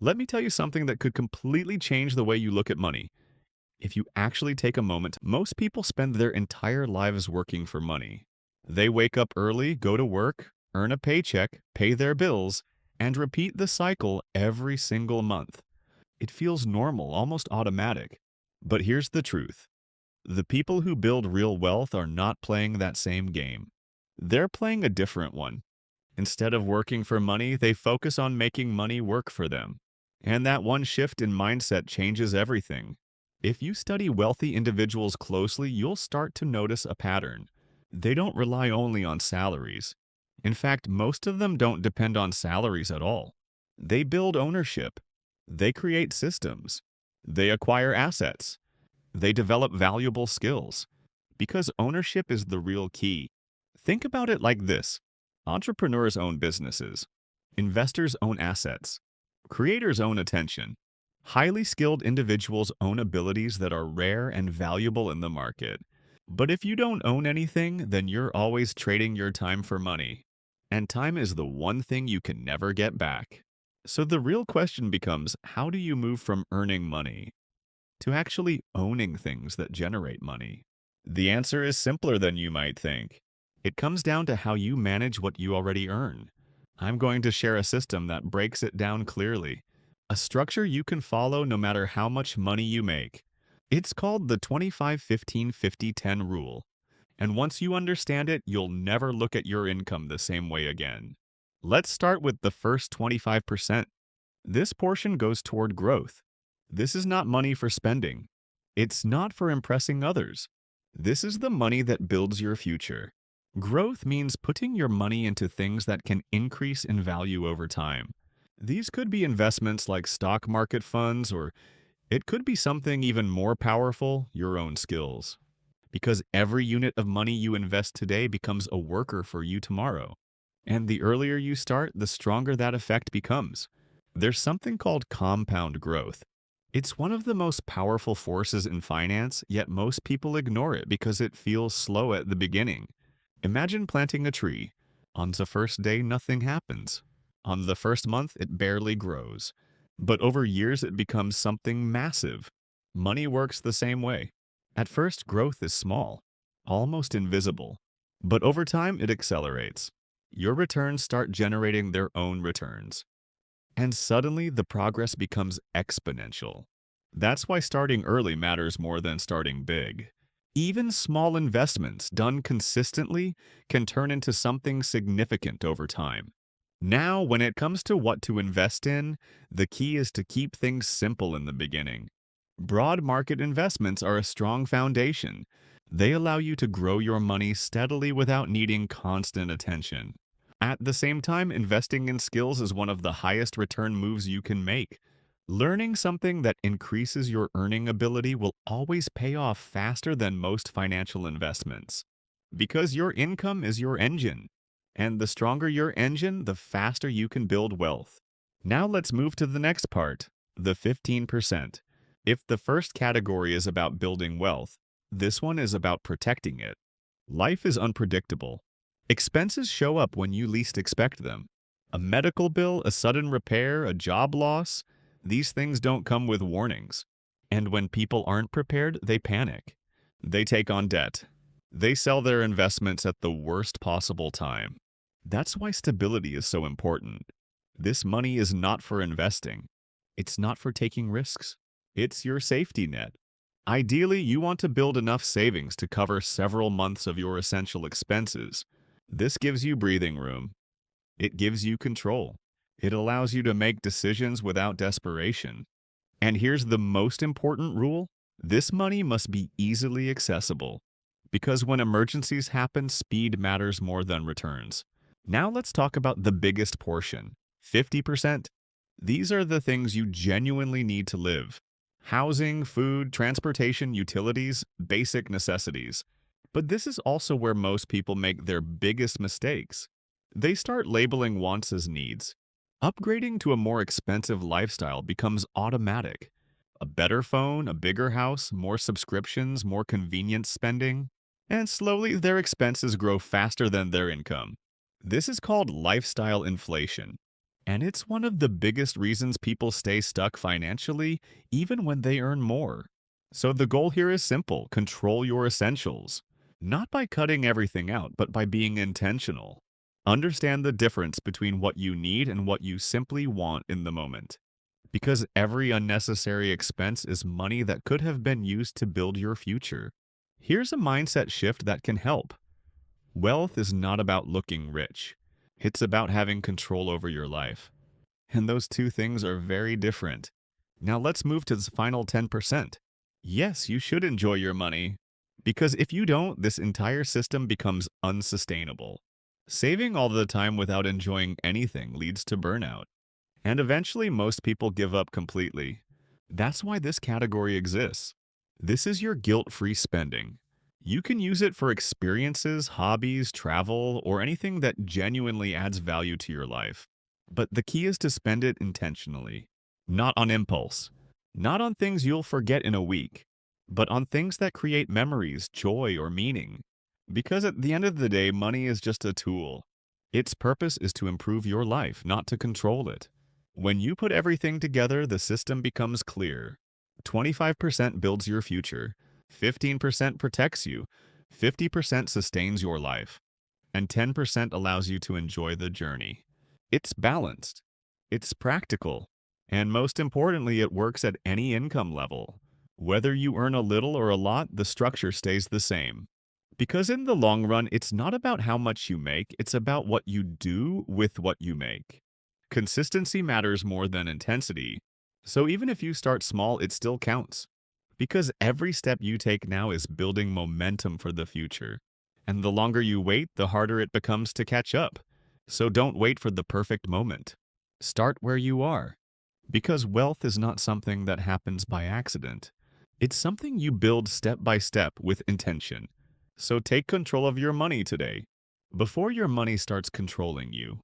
Let me tell you something that could completely change the way you look at money. If you actually take a moment, most people spend their entire lives working for money. They wake up early, go to work, earn a paycheck, pay their bills, and repeat the cycle every single month. It feels normal, almost automatic. But here's the truth. The people who build real wealth are not playing that same game. They're playing a different one. Instead of working for money, they focus on making money work for them. And that one shift in mindset changes everything. If you study wealthy individuals closely, you'll start to notice a pattern. They don't rely only on salaries. In fact, most of them don't depend on salaries at all. They build ownership. They create systems. They acquire assets. They develop valuable skills. Because ownership is the real key. Think about it like this. Entrepreneurs own businesses. Investors own assets. Creators own attention. Highly skilled individuals own abilities that are rare and valuable in the market. But if you don't own anything, then you're always trading your time for money. And time is the one thing you can never get back. So the real question becomes, how do you move from earning money to actually owning things that generate money? The answer is simpler than you might think. It comes down to how you manage what you already earn. I'm going to share a system that breaks it down clearly, a structure you can follow no matter how much money you make. It's called the 25-15-50-10 rule. And once you understand it, you'll never look at your income the same way again. Let's start with the first 25%. This portion goes toward growth. This is not money for spending. It's not for impressing others. This is the money that builds your future. Growth means putting your money into things that can increase in value over time. These could be investments like stock market funds, or it could be something even more powerful, your own skills. Because every unit of money you invest today becomes a worker for you tomorrow. And the earlier you start, the stronger that effect becomes. There's something called compound growth. It's one of the most powerful forces in finance, yet most people ignore it because it feels slow at the beginning. Imagine planting a tree. On the first day, nothing happens. On the first month, it barely grows. But over years, it becomes something massive. Money works the same way. At first, growth is small, almost invisible. But over time, it accelerates. Your returns start generating their own returns. And suddenly, the progress becomes exponential. That's why starting early matters more than starting big. Even small investments done consistently can turn into something significant over time. Now, when it comes to what to invest in, the key is to keep things simple in the beginning. Broad market investments are a strong foundation. They allow you to grow your money steadily without needing constant attention. At the same time, investing in skills is one of the highest return moves you can make. Learning something that increases your earning ability will always pay off faster than most financial investments. Because your income is your engine. And the stronger your engine, the faster you can build wealth. Now let's move to the next part, the 15%. If the first category is about building wealth, this one is about protecting it. Life is unpredictable. Expenses show up when you least expect them. A medical bill, a sudden repair, a job loss, these things don't come with warnings. And when people aren't prepared, they panic. They take on debt. They sell their investments at the worst possible time. That's why stability is so important. This money is not for investing. It's not for taking risks. It's your safety net. Ideally, you want to build enough savings to cover several months of your essential expenses. This gives you breathing room. It gives you control. It allows you to make decisions without desperation. And here's the most important rule. This money must be easily accessible. Because when emergencies happen, speed matters more than returns. Now let's talk about the biggest portion, 50%. These are the things you genuinely need to live. Housing, food, transportation, utilities, basic necessities. But this is also where most people make their biggest mistakes. They start labeling wants as needs. Upgrading to a more expensive lifestyle becomes automatic. A better phone, a bigger house, more subscriptions, more convenience spending. And slowly their expenses grow faster than their income. This is called lifestyle inflation. And it's one of the biggest reasons people stay stuck financially, even when they earn more. So the goal here is simple: control your essentials. Not by cutting everything out, but by being intentional. Understand the difference between what you need and what you simply want in the moment. Because every unnecessary expense is money that could have been used to build your future. Here's a mindset shift that can help. Wealth is not about looking rich. It's about having control over your life. And those two things are very different. Now let's move to the final 10%. Yes, you should enjoy your money. Because if you don't, this entire system becomes unsustainable. Saving all the time without enjoying anything leads to burnout. And eventually, most people give up completely. That's why this category exists. This is your guilt-free spending. You can use it for experiences, hobbies, travel, or anything that genuinely adds value to your life. But the key is to spend it intentionally, not on impulse, not on things you'll forget in a week, but on things that create memories, joy, or meaning. Because at the end of the day, money is just a tool. Its purpose is to improve your life, not to control it. When you put everything together, the system becomes clear. 25% builds your future, 15% protects you, 50% sustains your life, and 10% allows you to enjoy the journey. It's balanced, it's practical, and most importantly, it works at any income level. Whether you earn a little or a lot, the structure stays the same. Because in the long run, it's not about how much you make, it's about what you do with what you make. Consistency matters more than intensity. So even if you start small, it still counts. Because every step you take now is building momentum for the future. And the longer you wait, the harder it becomes to catch up. So don't wait for the perfect moment. Start where you are. Because wealth is not something that happens by accident. It's something you build step by step with intention. So take control of your money today, before your money starts controlling you.